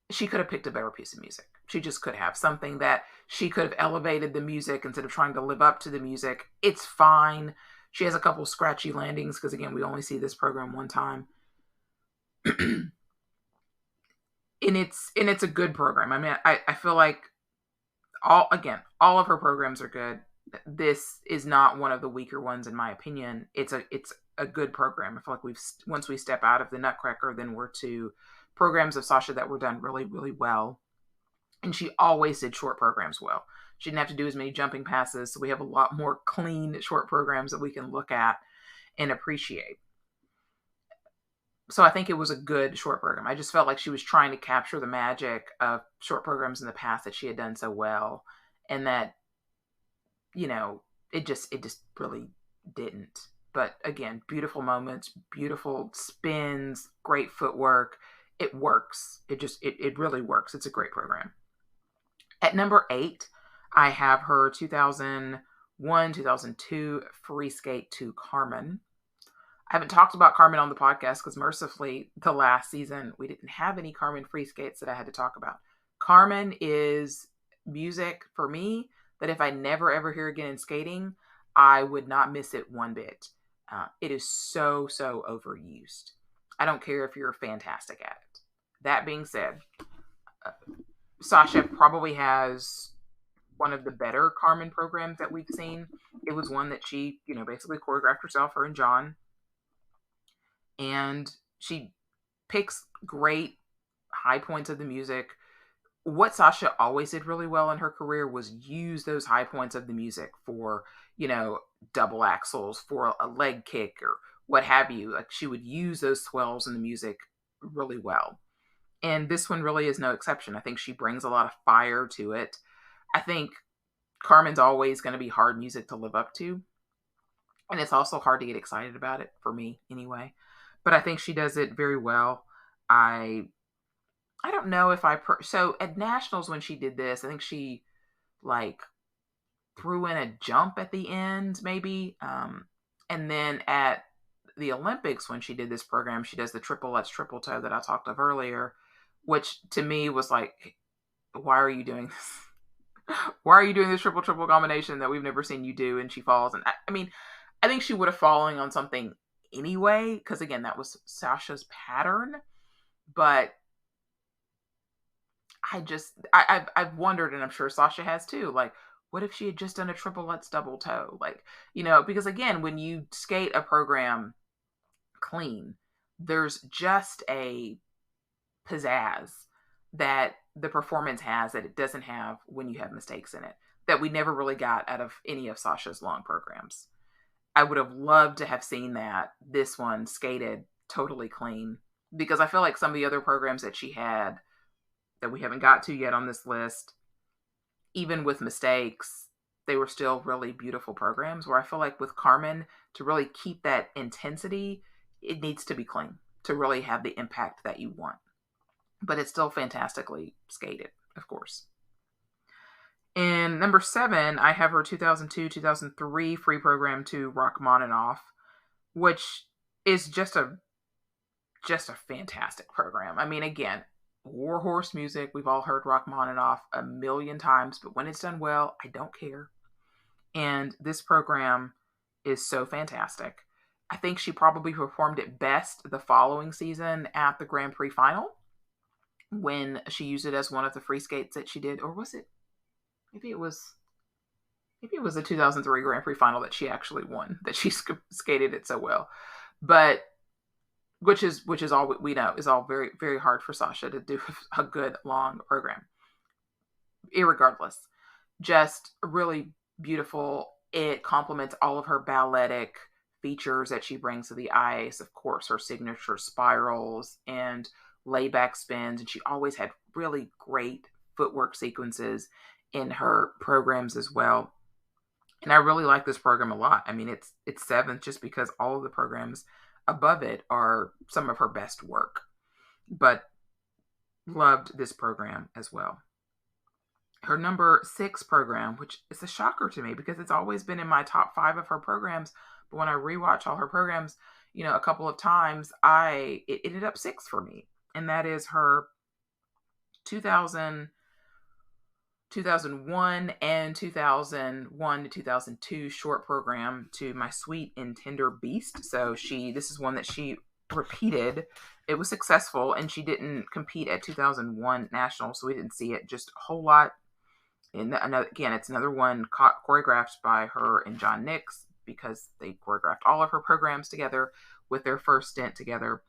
Speaker 1: she could have picked a better piece of music. She just could have something that she could have elevated the music instead of trying to live up to the music. It's fine. She has a couple scratchy landings because, again, we only see this program one time. and it's a good program. I mean, I feel like all of her programs are good. This is not one of the weaker ones in my opinion. It's a good program. I feel like once we step out of the Nutcracker, then we're to programs of Sasha that were done really, really well. And she always did short programs well. She didn't have to do as many jumping passes, so we have a lot more clean short programs that we can look at and appreciate. So I think it was a good short program. I just felt like she was trying to capture the magic of short programs in the past that she had done so well, and that, it just really didn't. But again, beautiful moments, beautiful spins, great footwork. It works. It really works. It's a great program. At number 8, I have her 2001-2002 free skate to Carmen. I haven't talked about Carmen on the podcast because mercifully the last season we didn't have any Carmen free skates that I had to talk about. Carmen is music for me that if I never ever hear again in skating, I would not miss it one bit. It is so, so overused. I don't care if you're fantastic at it. That being said, uh, Sasha probably has one of the better Carmen programs that we've seen. It was one that she, basically choreographed herself, her and John, and she picks great high points of the music. What Sasha always did really well in her career was use those high points of the music for, double axels, for a leg kick or what have you. Like she would use those swells in the music really well. And this one really is no exception. I think she brings a lot of fire to it. I think Carmen's always going to be hard music to live up to. And it's also hard to get excited about it, for me anyway. But I think she does it very well. I don't know if so at nationals when she did this, I think she like threw in a jump at the end maybe. And then at the Olympics when she did this program, she does the triple triple toe that I talked of earlier, which to me was like, why are you doing this? Why are you doing this triple triple combination that we've never seen you do? And she falls. And I mean, I think she would have fallen on something anyway, because again, that was Sasha's pattern. But I've wondered, and I'm sure Sasha has too, like, what if she had just done a triple Lutz double toe? Like, because again, when you skate a program clean, there's just a pizzazz that the performance has that it doesn't have when you have mistakes in it, that we never really got out of any of Sasha's long programs. I would have loved to have seen this one skated totally clean, because I feel like some of the other programs that she had that we haven't got to yet on this list, even with mistakes, they were still really beautiful programs, where I feel like with Carmen, to really keep that intensity, it needs to be clean to really have the impact that you want. But it's still fantastically skated, of course. And number 7, I have her 2002-2003 free program to Rachmaninoff, which is just a fantastic program. I mean, again, warhorse music. We've all heard Rachmaninoff a million times, but when it's done well, I don't care. And this program is so fantastic. I think she probably performed it best the following season at the Grand Prix final, when she used it as one of the free skates that she did. Or was it? Maybe it was the 2003 Grand Prix final that she actually won, that she skated it so well. But which is all we know is all very, very hard for Sasha to do a good long program. Irregardless, just really beautiful. It complements all of her balletic features that she brings to the ice. Of course, her signature spirals and layback spins, and she always had really great footwork sequences in her programs as well. And I really like this program a lot. I mean, it's 7th just because all of the programs above it are some of her best work. But loved this program as well. Her number 6 program, which is a shocker to me because it's always been in my top 5 of her programs. But when I rewatch all her programs, a couple of times, it ended up 6 for me. And that is her 2001 and 2001 to 2002 short program to My Sweet and Tender Beast. So this is one that she repeated. It was successful, and she didn't compete at 2001 National, so we didn't see it just a whole lot. And again, it's another one choreographed by her and John Nix, because they choreographed all of her programs together with their first stint together.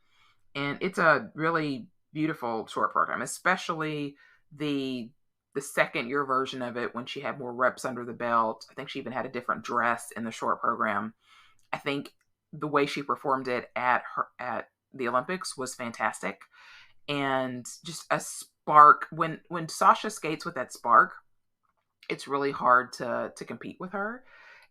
Speaker 1: And it's a really beautiful short program, especially the second year version of it, when she had more reps under the belt. I think she even had a different dress in the short program. I think the way she performed it at the Olympics was fantastic. And just a spark. When Sasha skates with that spark, it's really hard to compete with her.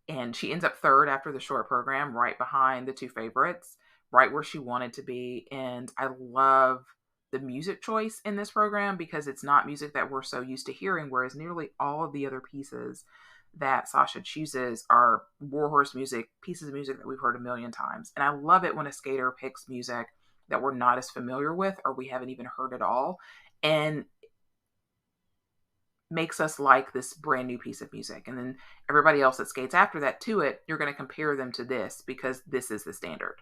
Speaker 1: And she ends up 3rd after the short program, right behind the 2 favorites, right where she wanted to be. And I love the music choice in this program, because it's not music that we're so used to hearing, whereas nearly all of the other pieces that Sasha chooses are warhorse music, pieces of music that we've heard a million times. And I love it when a skater picks music that we're not as familiar with or we haven't even heard at all, and makes us like this brand new piece of music. And then everybody else that skates after that to it, you're going to compare them to this because this is the standard.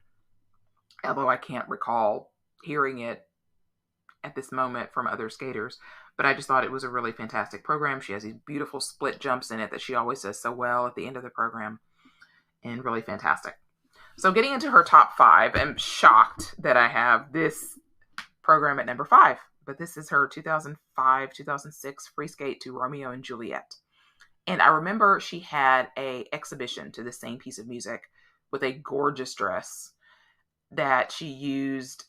Speaker 1: Although I can't recall hearing it at this moment from other skaters, but I just thought it was a really fantastic program. She has these beautiful split jumps in it that she always does so well at the end of the program, and really fantastic. So getting into her top 5, I'm shocked that I have this program at number 5, but this is her 2005-2006 free skate to Romeo and Juliet. And I remember she had a exhibition to the same piece of music with a gorgeous dress that she used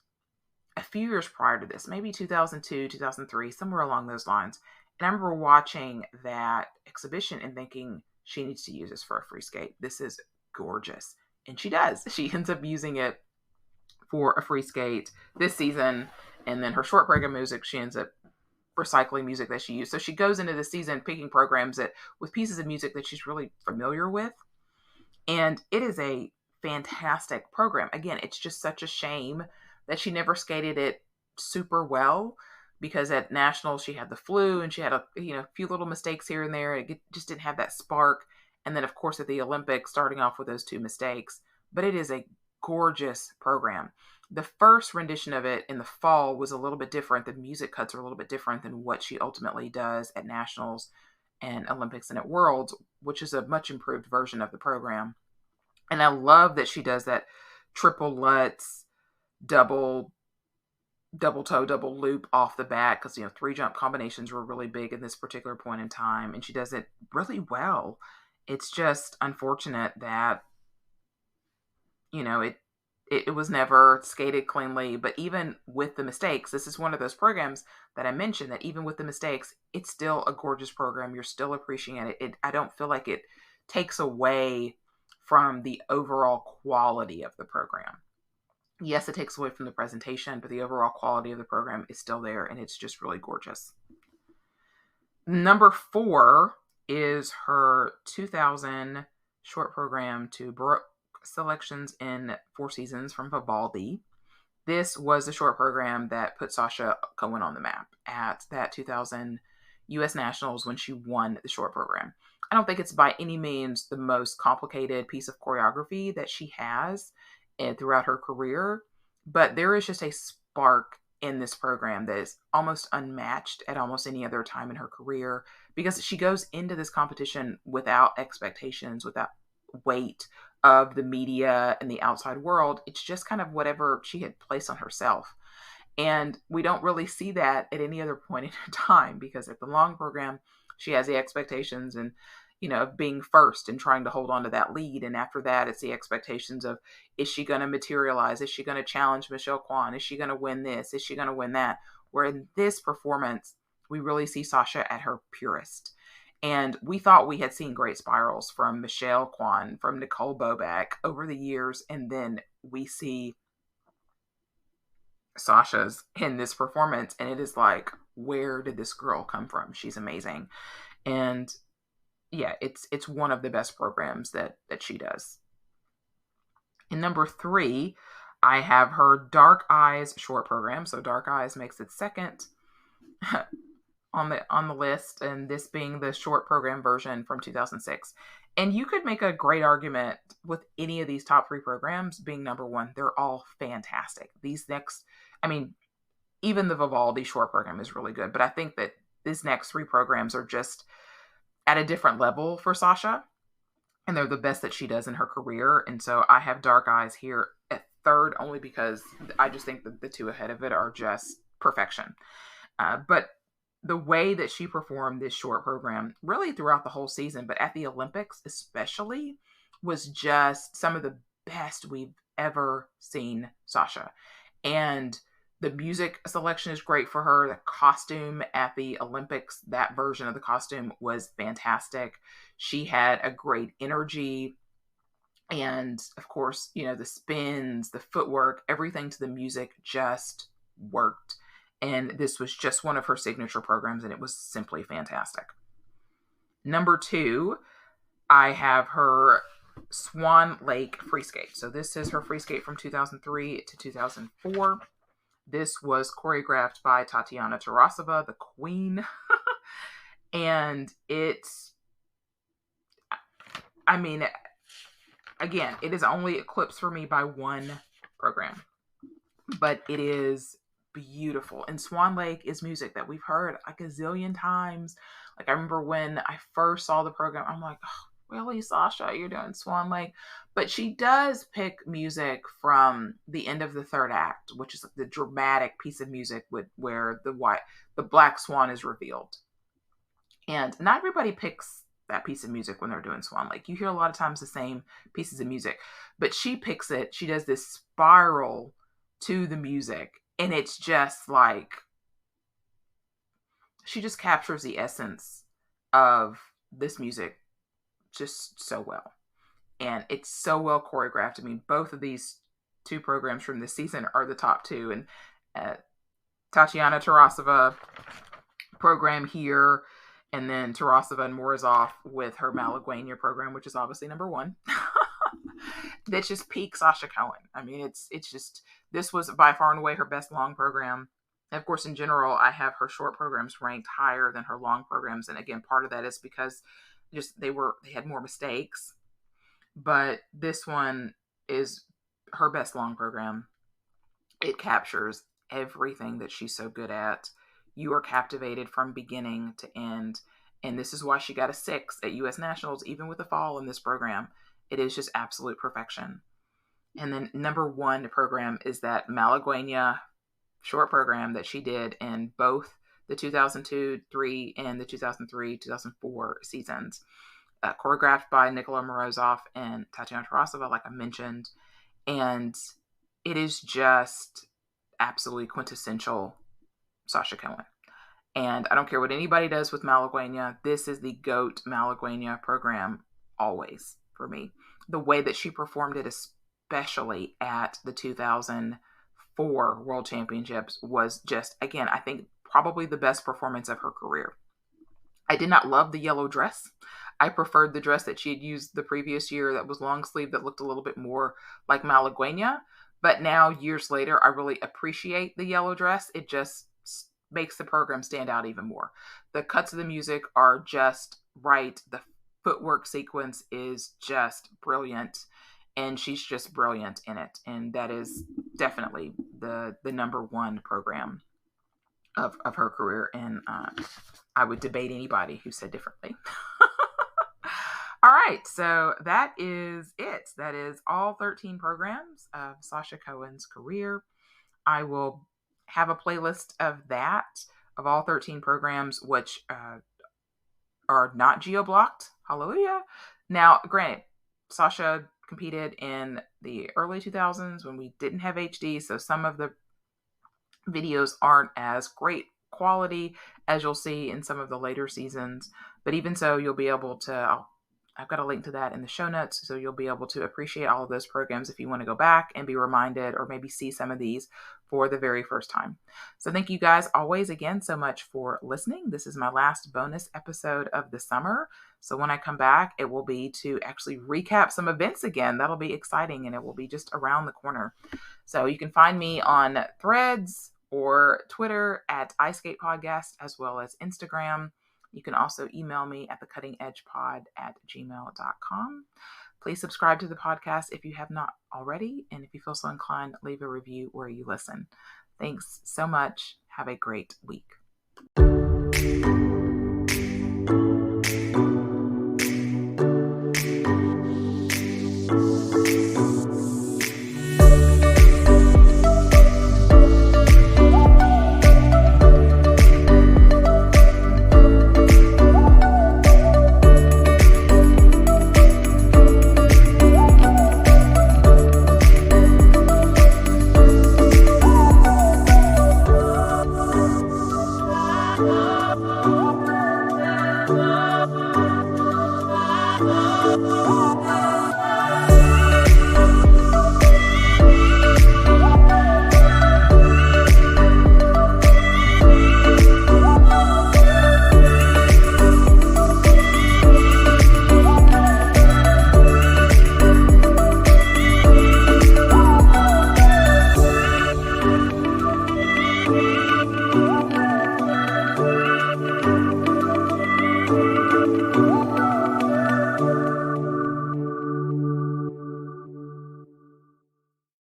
Speaker 1: a few years prior to this, maybe 2002, 2003, somewhere along those lines. And I remember watching that exhibition and thinking, she needs to use this for a free skate. This is gorgeous. And she does. She ends up using it for a free skate this season. And then her short program music, she ends up recycling music that she used. So she goes into the season picking programs that with pieces of music that she's really familiar with. And it is a fantastic program. Again, it's just such a shame that she never skated it super well, because at nationals she had the flu and she had a few little mistakes here and there. It just didn't have that spark. And then of course at the Olympics, starting off with those 2 mistakes. But it is a gorgeous program. The first rendition of it in the fall was a little bit different. The music cuts are a little bit different than what she ultimately does at nationals and Olympics and at Worlds, which is a much improved version of the program. And I love that she does that triple Lutz, double toe, double loop off the bat, because 3 jump combinations were really big at this particular point in time, and she does it really well. It's just unfortunate that it was never skated cleanly. But even with the mistakes, this is one of those programs that I mentioned that even with the mistakes, it's still a gorgeous program. You're still appreciating it. I don't feel like it takes away from the overall quality of the program. Yes, it takes away from the presentation, but the overall quality of the program is still there, and it's just really gorgeous. Number 4 is her 2000 short program to Baroque selections in 4 seasons from Vivaldi. This was the short program that put Sasha Cohen on the map at that 2000 U.S. Nationals when she won the short program. I don't think it's by any means the most complicated piece of choreography that she has throughout her career, but there is just a spark in this program that is almost unmatched at almost any other time in her career, because she goes into this competition without expectations, without weight of the media and the outside world. It's just kind of whatever she had placed on herself. And we don't really see that at any other point in time, because at the long program, she has the expectations and of being first and trying to hold on to that lead. And after that, it's the expectations of, is she going to materialize? Is she going to challenge Michelle Kwan? Is she going to win this? Is she going to win that? Where in this performance, we really see Sasha at her purest. And we thought we had seen great spirals from Michelle Kwan, from Nicole Bobek over the years. And then we see Sasha's in this performance, and it is like, where did this girl come from? She's amazing. And yeah, it's one of the best programs that she does. In number 3, I have her Dark Eyes short program. So Dark Eyes makes it second on the list, and this being the short program version from 2006. And you could make a great argument with any of these top 3 programs being number 1. They're all fantastic. These next, even the Vivaldi short program is really good, but I think that these next 3 programs are just at a different level for Sasha, and they're the best that she does in her career. And so I have Dark Eyes here at 3rd, only because I just think that the 2 ahead of it are just perfection. But the way that she performed this short program, really throughout the whole season, but at the Olympics especially, was just some of the best we've ever seen Sasha. And the music selection is great for her. The costume at the Olympics, that version of the costume was fantastic. She had a great energy. And of course, the spins, the footwork, everything to the music just worked. And this was just one of her signature programs, and it was simply fantastic. Number 2, I have her Swan Lake free skate. So this is her free skate from 2003 to 2004. This was choreographed by Tatiana Tarasova, the queen. And it's, I mean, again, it is only eclipsed for me by one program, but it is beautiful. And Swan Lake is music that we've heard like a zillion times. Like, I remember when I first saw the program, I'm like, oh, really, Sasha, you're doing Swan Lake? But she does pick music from the end of the third act, which is the dramatic piece of music where the black swan is revealed. And not everybody picks that piece of music when they're doing Swan Lake. You hear a lot of times the same pieces of music, but she picks it. She does this spiral to the music, and it's just like, she just captures the essence of this music just so well. And it's so well choreographed. I mean, both of these two programs from this season are the top two. And Tatiana Tarasova program here, and then Tarasova and Morozov with her Malaguena program, which is obviously number one. That's just peak Sasha Cohen. I mean, it's just, this was by far and away her best long program. And of course, in general, I have her short programs ranked higher than her long programs. And again, part of that is because just they had more mistakes. But this one is her best long program. It captures everything that she's so good at. You are captivated from beginning to end. And this is why she got a 6 at U.S. Nationals, even with the fall in this program. It is just absolute perfection. And then number one program is that Malaguena short program that she did in both the 2002-3 and the 2003-2004 seasons. Choreographed by Nicola Morozov and Tatiana Tarasova, like I mentioned. And it is just absolutely quintessential Sasha Cohen. And I don't care what anybody does with Malaguena, this is the GOAT Malaguena program always for me. The way that she performed it, especially at the 2004 World Championships, was just, again, I think probably the best performance of her career. I did not love the yellow dress. I preferred the dress that she had used the previous year that was long sleeve, that looked a little bit more like Malaguena. But now, years later, I really appreciate the yellow dress. It just makes the program stand out even more. The cuts of the music are just right. The footwork sequence is just brilliant. And she's just brilliant in it. And that is definitely the number one program of her career. And I would debate anybody who said differently. All right, so that is it. That is all 13 programs of Sasha Cohen's career. I will have a playlist of that, of all 13 programs, which are not geo-blocked. Hallelujah. Now, granted, Sasha competed in the early 2000s when we didn't have HD, so some of the videos aren't as great quality as you'll see in some of the later seasons. But even so, you'll be able to, I've got a link to that in the show notes, so you'll be able to appreciate all of those programs if you want to go back and be reminded, or maybe see some of these for the very first time. So thank you guys always again so much for listening. This is my last bonus episode of the summer. So when I come back, it will be to actually recap some events again. That'll be exciting, and it will be just around the corner. So you can find me on Threads or Twitter at iSkate Podcast, as well as Instagram. You can also email me at thecuttingedgepod@gmail.com. Please subscribe to the podcast if you have not already. And if you feel so inclined, leave a review where you listen. Thanks so much. Have a great week.